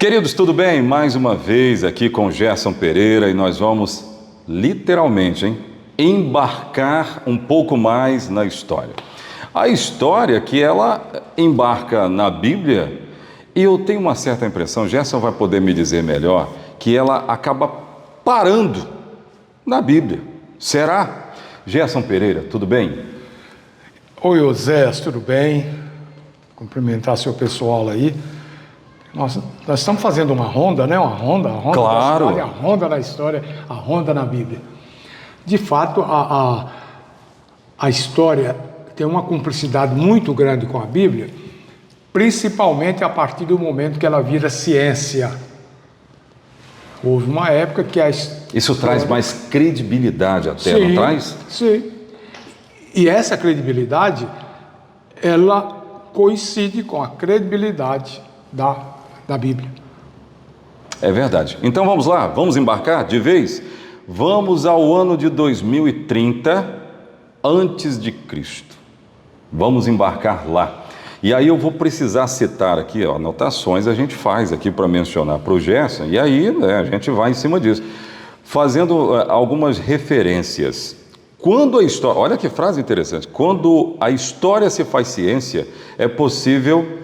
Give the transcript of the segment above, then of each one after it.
Queridos, tudo bem? Mais uma vez aqui com Gerson Pereira e nós vamos literalmente, embarcar um pouco mais na história. A história que ela embarca na Bíblia, e eu tenho uma certa impressão, Gerson vai poder me dizer melhor, que ela acaba parando na Bíblia. Será? Gerson Pereira, tudo bem? Oi, Osés, tudo bem? Cumprimentar seu pessoal aí. Nós estamos fazendo uma ronda, né? Uma ronda Claro. Da história, a ronda da história, a ronda na Bíblia. De fato, a história tem uma cumplicidade muito grande com a Bíblia, principalmente a partir do momento que ela vira ciência. Houve uma época que Isso traz mais credibilidade até, não traz? Sim. E essa credibilidade, ela coincide com a credibilidade da Bíblia. É verdade. Então vamos lá, vamos embarcar de vez? Vamos ao ano de 2030 antes de Cristo. Vamos embarcar lá. E aí eu vou precisar citar aqui, anotações a gente faz aqui para mencionar para o Gerson, e aí a gente vai em cima disso, fazendo algumas referências. Quando a história, olha que frase interessante, quando a história se faz ciência, é possível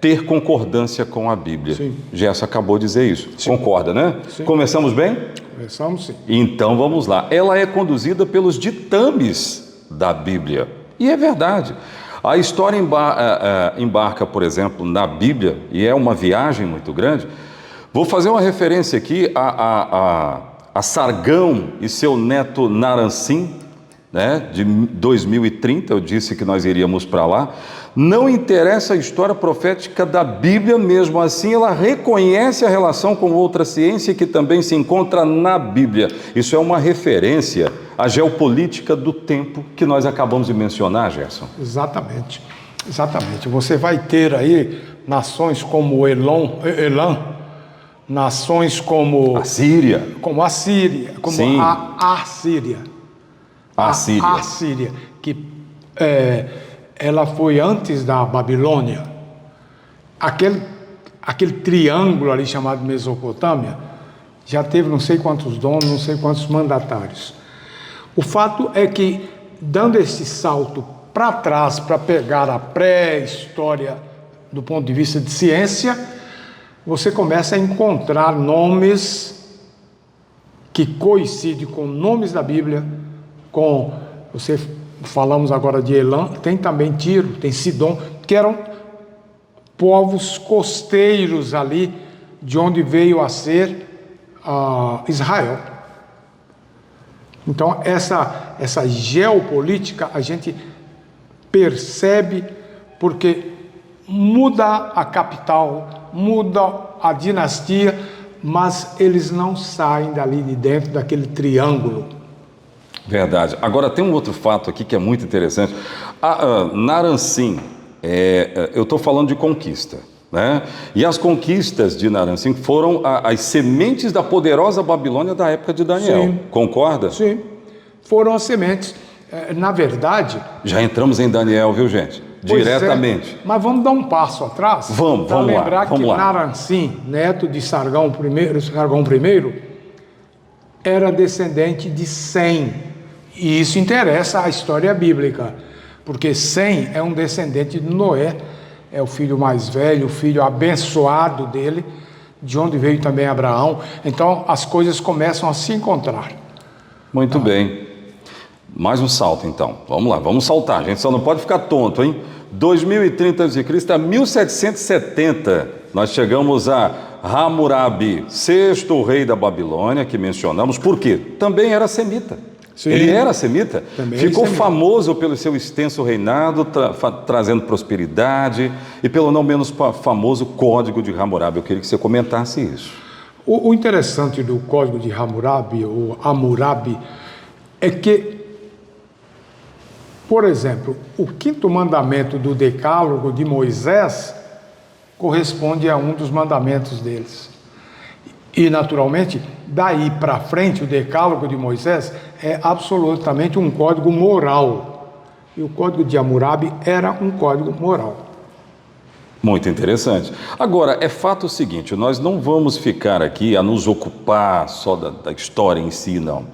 ter concordância com a Bíblia. Sim. Gerson acabou de dizer isso. Sim. Concorda, né? Sim. Começamos bem? Começamos, sim. Então vamos lá. Ela é conduzida pelos ditames da Bíblia. E é verdade. A história embarca, por exemplo, na Bíblia, e é uma viagem muito grande. Vou fazer uma referência aqui a Sargão e seu neto Naram-Sin, né, de 2030, eu disse que nós iríamos para lá. Não interessa a história profética da Bíblia, mesmo assim ela reconhece a relação com outra ciência que também se encontra na Bíblia. Isso é uma referência à geopolítica do tempo que nós acabamos de mencionar, Gerson. Exatamente. Você vai ter aí nações como Elam, nações como a Síria, como a Síria, que ela foi antes da Babilônia. Aquele triângulo ali chamado Mesopotâmia já teve não sei quantos donos, não sei quantos mandatários. O fato é que, dando esse salto para trás para pegar a pré-história do ponto de vista de ciência, você começa a encontrar nomes que coincidem com nomes da Bíblia, falamos agora de Elam, tem também Tiro, tem Sidom, que eram povos costeiros ali, de onde veio a ser Israel. Então, essa geopolítica a gente percebe porque muda a capital, muda a dinastia, mas eles não saem dali de dentro daquele triângulo. Verdade. Agora tem um outro fato aqui que é muito interessante. Naram-Sin, eu estou falando de conquista, né? E as conquistas de Naram-Sin foram as sementes da poderosa Babilônia da época de Daniel. Sim. Concorda? Sim, foram as sementes. Na verdade... Já entramos em Daniel, viu, gente? Diretamente. Mas vamos dar um passo atrás. Vamos lá. Lembrar que Naram-Sin, neto de Sargão I, era descendente de Sem. E isso interessa à história bíblica, porque Sem é um descendente de Noé, é o filho mais velho, o filho abençoado dele, de onde veio também Abraão. Então as coisas começam a se encontrar. Muito bem. Mais um salto então. Vamos lá, vamos saltar. A gente só não pode ficar tonto, hein? 2030 a.C. a 1770, nós chegamos a Hammurabi, sexto rei da Babilônia, que mencionamos. Por quê? Também era semita. Sim. Ele era semita, ficou famoso pelo seu extenso reinado, trazendo prosperidade, e pelo não menos famoso Código de Hammurabi. Eu queria que você comentasse isso. O interessante do Código de Hammurabi, ou Hammurabi, é que, por exemplo, o quinto mandamento do Decálogo de Moisés corresponde a um dos mandamentos deles. E, naturalmente, daí para frente, o Decálogo de Moisés é absolutamente um código moral. E o Código de Hammurabi era um código moral. Muito interessante. Agora, é fato o seguinte, nós não vamos ficar aqui a nos ocupar só da história em si, não.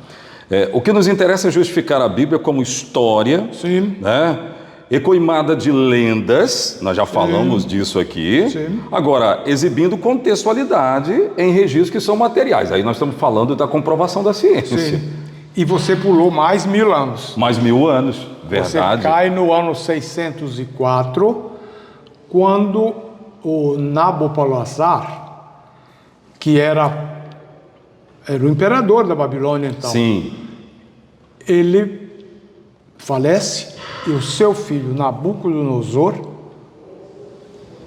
O que nos interessa é justificar a Bíblia como história, Sim. né? Ecoimada de lendas, nós já falamos disso aqui. Sim. Agora, exibindo contextualidade em registros que são materiais. Aí nós estamos falando da comprovação da ciência. Sim. E você pulou mais 1000 anos. Mais 1000 anos, verdade. Você cai no ano 604, quando o Nabopolassar, que era o imperador da Babilônia, então, Sim. ele falece e o seu filho Nabucodonosor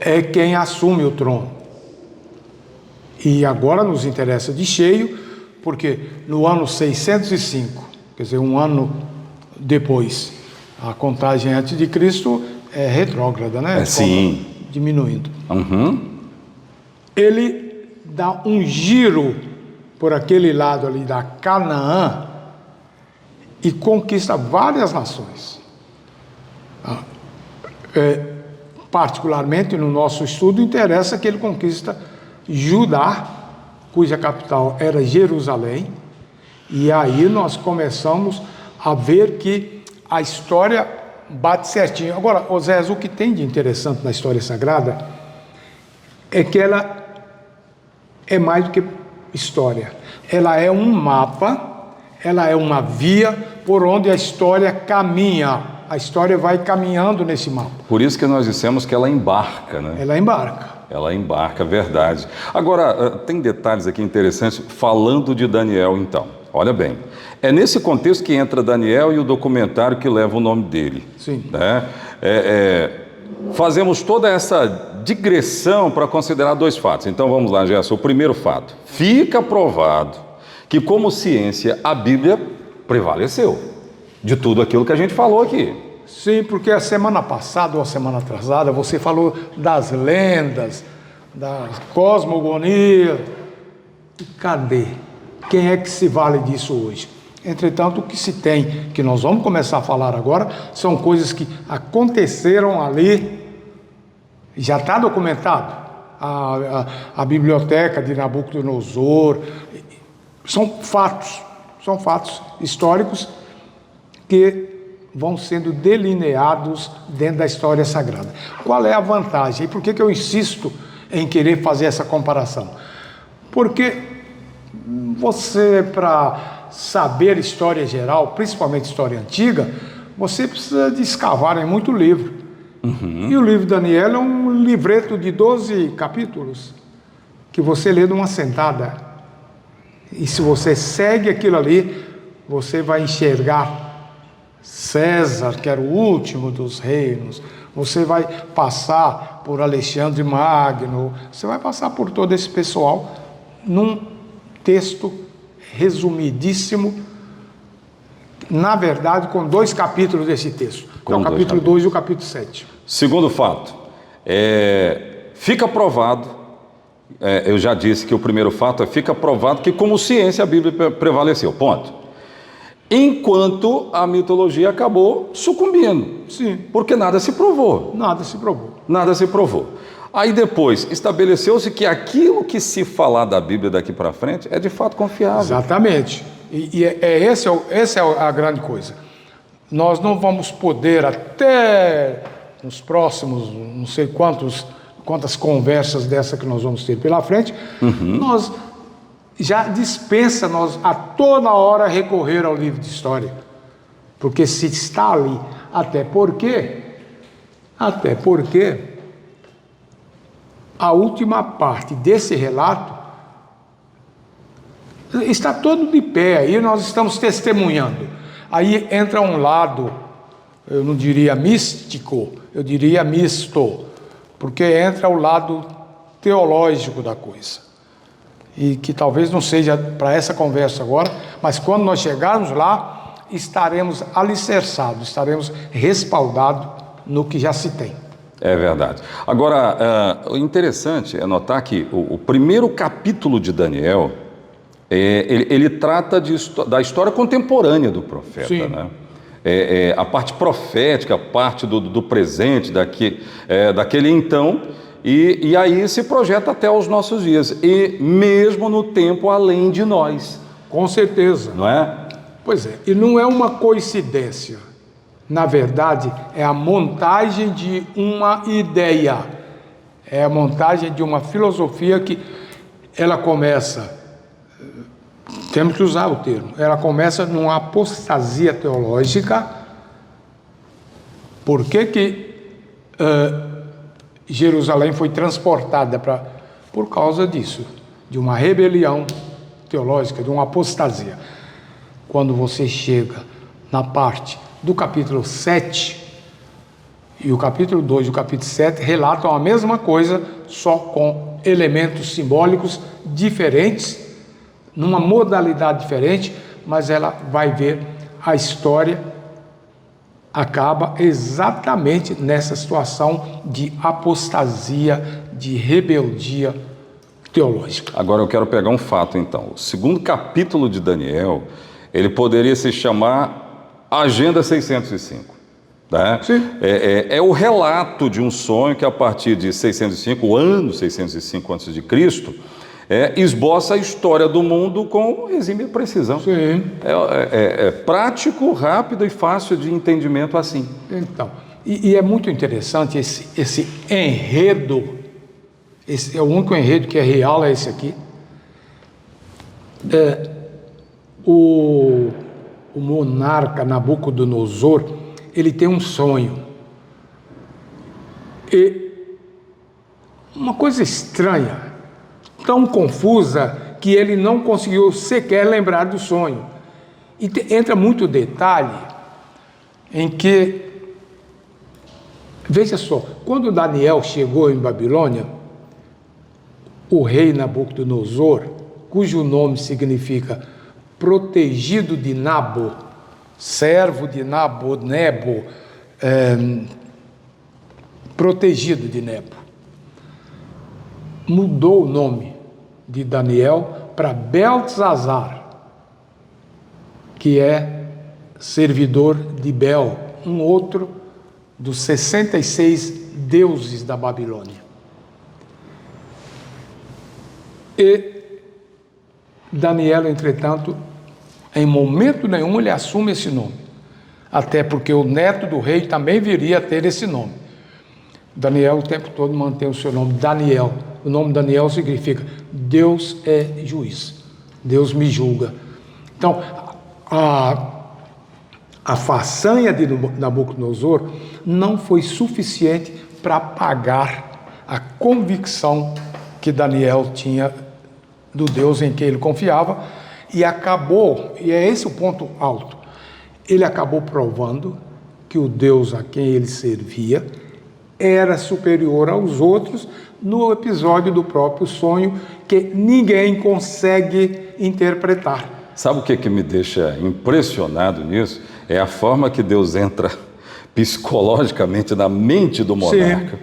é quem assume o trono. E agora nos interessa de cheio, porque no ano 605, quer dizer, um ano depois, a contagem antes de Cristo é retrógrada, né? Sim. Diminuindo. Uhum. Ele dá um giro por aquele lado ali da Canaã e conquista várias nações. Particularmente no nosso estudo interessa que ele conquista Judá, cuja capital era Jerusalém, e aí nós começamos a ver que a história bate certinho. Agora, Oséias, o que tem de interessante na história sagrada é que ela é mais do que história. Ela é um mapa, ela é uma via por onde a história caminha. A história vai caminhando nesse mapa. Por isso que nós dissemos que ela embarca, né? Ela embarca. Ela embarca, verdade. Agora, tem detalhes aqui interessantes, falando de Daniel, então. Olha bem, é nesse contexto que entra Daniel e o documentário que leva o nome dele. Sim. Né? Fazemos toda essa digressão para considerar dois fatos. Então vamos lá, Gerson. O primeiro fato. Fica provado que, como ciência, a Bíblia prevaleceu de tudo aquilo que a gente falou aqui. Sim, porque a semana passada ou a semana atrasada você falou das lendas, da cosmogonia. E cadê? Quem é que se vale disso hoje? Entretanto, o que se tem, que nós vamos começar a falar agora, são coisas que aconteceram ali, já está documentado. A biblioteca de Nabucodonosor, são fatos históricos que vão sendo delineados dentro da história sagrada. Qual é a vantagem? E por que eu insisto em querer fazer essa comparação? Porque você, para saber história geral, principalmente história antiga, você precisa de escavar em muito livro. Uhum. E o livro de Daniel é um livreto de 12 capítulos que você lê numa sentada. E se você segue aquilo ali, você vai enxergar César, que era o último dos reinos, você vai passar por Alexandre Magno, você vai passar por todo esse pessoal num texto resumidíssimo, na verdade, com 2 capítulos desse texto, que é o capítulo 2 e o capítulo 7. Segundo fato, fica provado, eu já disse que o primeiro fato fica provado que, como ciência, a Bíblia prevaleceu, ponto. Enquanto a mitologia acabou sucumbindo. Sim. Porque nada se provou. Nada se provou. Nada se provou. Aí depois, estabeleceu-se que aquilo que se falar da Bíblia daqui para frente é de fato confiável. Exatamente. E essa é a grande coisa. Nós não vamos poder, até nos próximos, não sei quantas conversas dessa que nós vamos ter pela frente, nós já dispensa nós a toda hora recorrer ao livro de história. Porque se está ali, até porque a última parte desse relato está todo de pé, aí nós estamos testemunhando. Aí entra um lado, eu não diria místico, eu diria misto, porque entra o lado teológico da coisa. E que talvez não seja para essa conversa agora, mas quando nós chegarmos lá, estaremos alicerçados, estaremos respaldados no que já se tem. É verdade. Agora, o interessante é notar que o primeiro capítulo de Daniel, ele trata da história contemporânea do profeta. Sim. Né? A parte profética, a parte do presente, daquele então, E aí se projeta até os nossos dias, e mesmo no tempo além de nós, Com certeza. não é? Pois é, e não é uma coincidência. Na verdade, é a montagem de uma ideia. É a montagem de uma filosofia que ela começa, temos que usar o termo, ela começa numa apostasia teológica. Por que Jerusalém foi transportada por causa disso, de uma rebelião teológica, de uma apostasia. Quando você chega na parte do capítulo 7, e o capítulo 2 e o capítulo 7 relatam a mesma coisa, só com elementos simbólicos diferentes, numa modalidade diferente, mas ela vai ver a história acaba exatamente nessa situação de apostasia, de rebeldia teológica. Agora eu quero pegar um fato então. O segundo capítulo de Daniel, ele poderia se chamar Agenda 605. Né? Sim. É o relato de um sonho que a partir de 605, o ano 605 a.C., esboça a história do mundo com exímia precisão. Sim. É prático, rápido e fácil de entendimento assim. Então, e é muito interessante esse enredo, esse é o único enredo que é real, é esse aqui. O monarca Nabucodonosor, ele tem um sonho. E uma coisa estranha, tão confusa, que ele não conseguiu sequer lembrar do sonho. E entra muito detalhe em que, veja só, quando Daniel chegou em Babilônia, o rei Nabucodonosor, cujo nome significa protegido de Nabo, servo de Nabo, Nebo, protegido de Nebo, mudou o nome de Daniel para Beltesazar, que é servidor de Bel, um outro dos 66 deuses da Babilônia. E Daniel, entretanto, em momento nenhum ele assume esse nome, até porque o neto do rei também viria a ter esse nome. Daniel o tempo todo mantém o seu nome, Daniel. O nome Daniel significa Deus é juiz, Deus me julga. Então, a façanha de Nabucodonosor não foi suficiente para apagar a convicção que Daniel tinha do Deus em que ele confiava, e acabou, e é esse o ponto alto, ele acabou provando que o Deus a quem ele servia era superior aos outros, no episódio do próprio sonho, que ninguém consegue interpretar. Sabe o que me deixa impressionado nisso? É a forma que Deus entra psicologicamente na mente do monarca.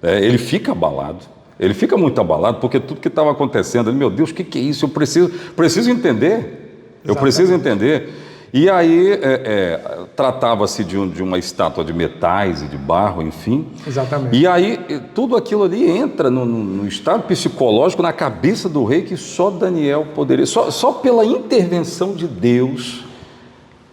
Ele fica abalado, ele fica muito abalado, porque tudo que estava acontecendo, meu Deus, o que é isso? Eu preciso entender, eu preciso entender. E aí tratava-se de uma estátua de metais e de barro, enfim. Exatamente. E aí tudo aquilo ali entra no estado psicológico, na cabeça do rei, que só Daniel poderia, só pela intervenção de Deus,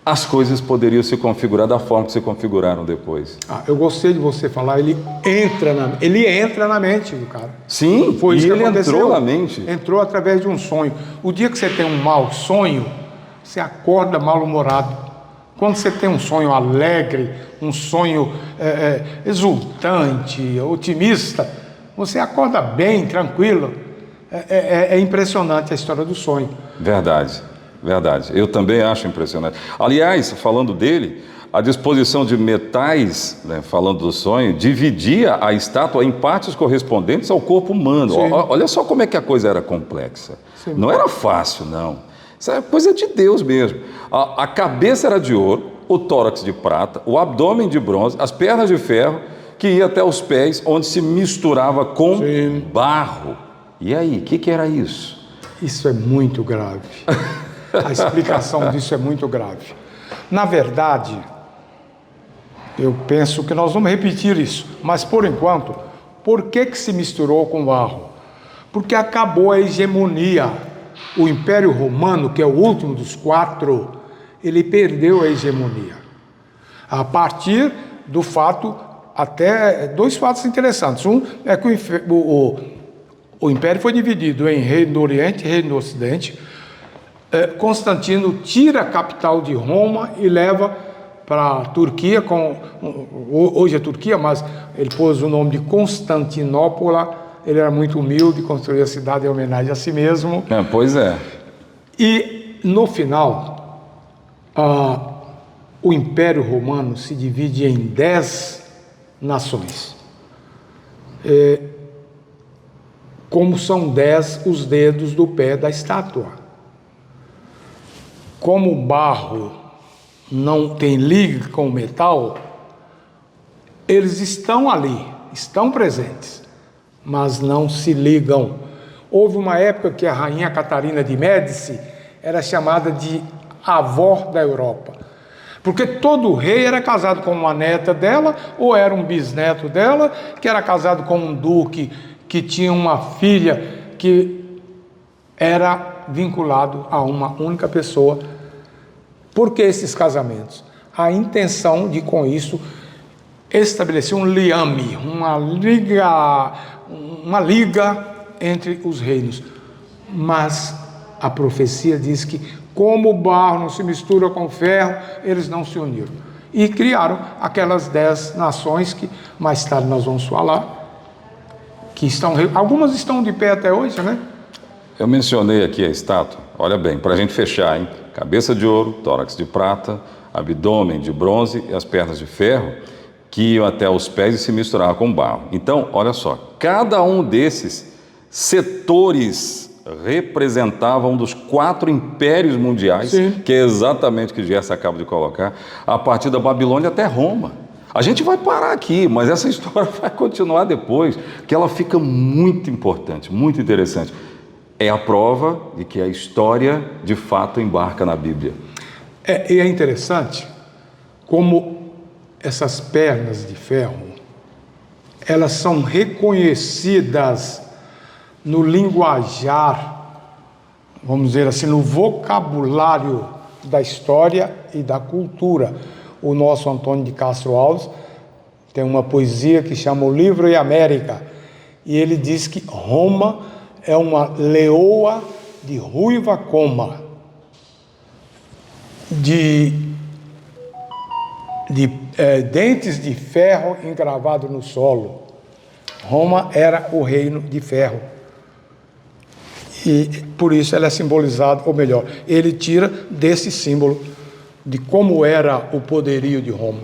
as coisas poderiam se configurar da forma que se configuraram depois. Eu gostei de você falar, ele entra na mente do cara. Sim, foi isso e que ele aconteceu. entrou na mente. Entrou através de um sonho. O dia que você tem um mau sonho, você acorda mal-humorado. Quando você tem um sonho alegre, um sonho exultante, otimista, você acorda bem, tranquilo. É impressionante a história do sonho. Verdade. Eu também acho impressionante. Aliás, falando dele, a disposição de metais, né, falando do sonho, dividia a estátua em partes correspondentes ao corpo humano. Olha só como é que a coisa era complexa. Sim. Não era fácil, não. Isso é coisa de Deus mesmo. A cabeça era de ouro, o tórax de prata, o abdômen de bronze, as pernas de ferro, que ia até os pés, onde se misturava com barro. E aí, o que era isso? Isso é muito grave. A explicação disso é muito grave. Na verdade, eu penso que nós vamos repetir isso, mas por enquanto, Por que se misturou com barro? Porque acabou a hegemonia. O Império Romano, que é o último dos 4, ele perdeu a hegemonia. A partir do fato, até 2 fatos interessantes. Um é que o Império foi dividido em Reino do Oriente e Reino do Ocidente. Constantino tira a capital de Roma e leva para a Turquia, hoje é Turquia, mas ele pôs o nome de Constantinopla. Ele era muito humilde, construiu a cidade em homenagem a si mesmo. Pois é. E no final, o Império Romano se divide em 10 nações. Como são 10 os dedos do pé da estátua. Como o barro não tem liga com o metal, eles estão ali, estão presentes, mas não se ligam. Houve uma época que a rainha Catarina de Médici era chamada de avó da Europa, porque todo rei era casado com uma neta dela, ou era um bisneto dela, que era casado com um duque, que tinha uma filha que era vinculado a uma única pessoa. Por que esses casamentos? A intenção de, com isso, estabelecer um liame, uma liga entre os reinos. Mas a profecia diz que, como o barro não se mistura com o ferro, eles não se uniram. E criaram aquelas 10 nações que mais tarde nós vamos falar, que algumas estão de pé até hoje, né? Eu mencionei aqui a estátua, olha bem, para a gente fechar, hein? Cabeça de ouro, tórax de prata, abdômen de bronze e as pernas de ferro, que iam até os pés e se misturavam com barro. Então, olha só, cada um desses setores representava um dos 4 impérios mundiais, sim, que é exatamente o que Gerson acaba de colocar, a partir da Babilônia até Roma. A gente vai parar aqui, mas essa história vai continuar depois, que ela fica muito importante, muito interessante. É a prova de que a história, de fato, embarca na Bíblia. E é interessante como essas pernas de ferro, elas são reconhecidas no linguajar, vamos dizer assim, no vocabulário da história e da cultura. O nosso Antônio de Castro Alves tem uma poesia que chama O Livro e América, e ele diz que Roma é uma leoa de ruiva coma, de dentes de ferro engravado no solo. Roma era o reino de ferro. E por isso ela é simbolizada, ou melhor, ele tira desse símbolo de como era o poderio de Roma.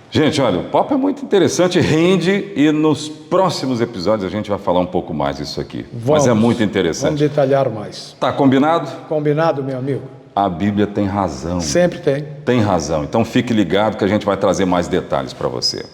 Gente, olha, o papo é muito interessante, rende, e nos próximos episódios a gente vai falar um pouco mais disso aqui. Mas é muito interessante. Vamos detalhar mais. Tá combinado? Combinado, meu amigo? A Bíblia tem razão. Sempre tem. Tem razão. Então fique ligado que a gente vai trazer mais detalhes para você.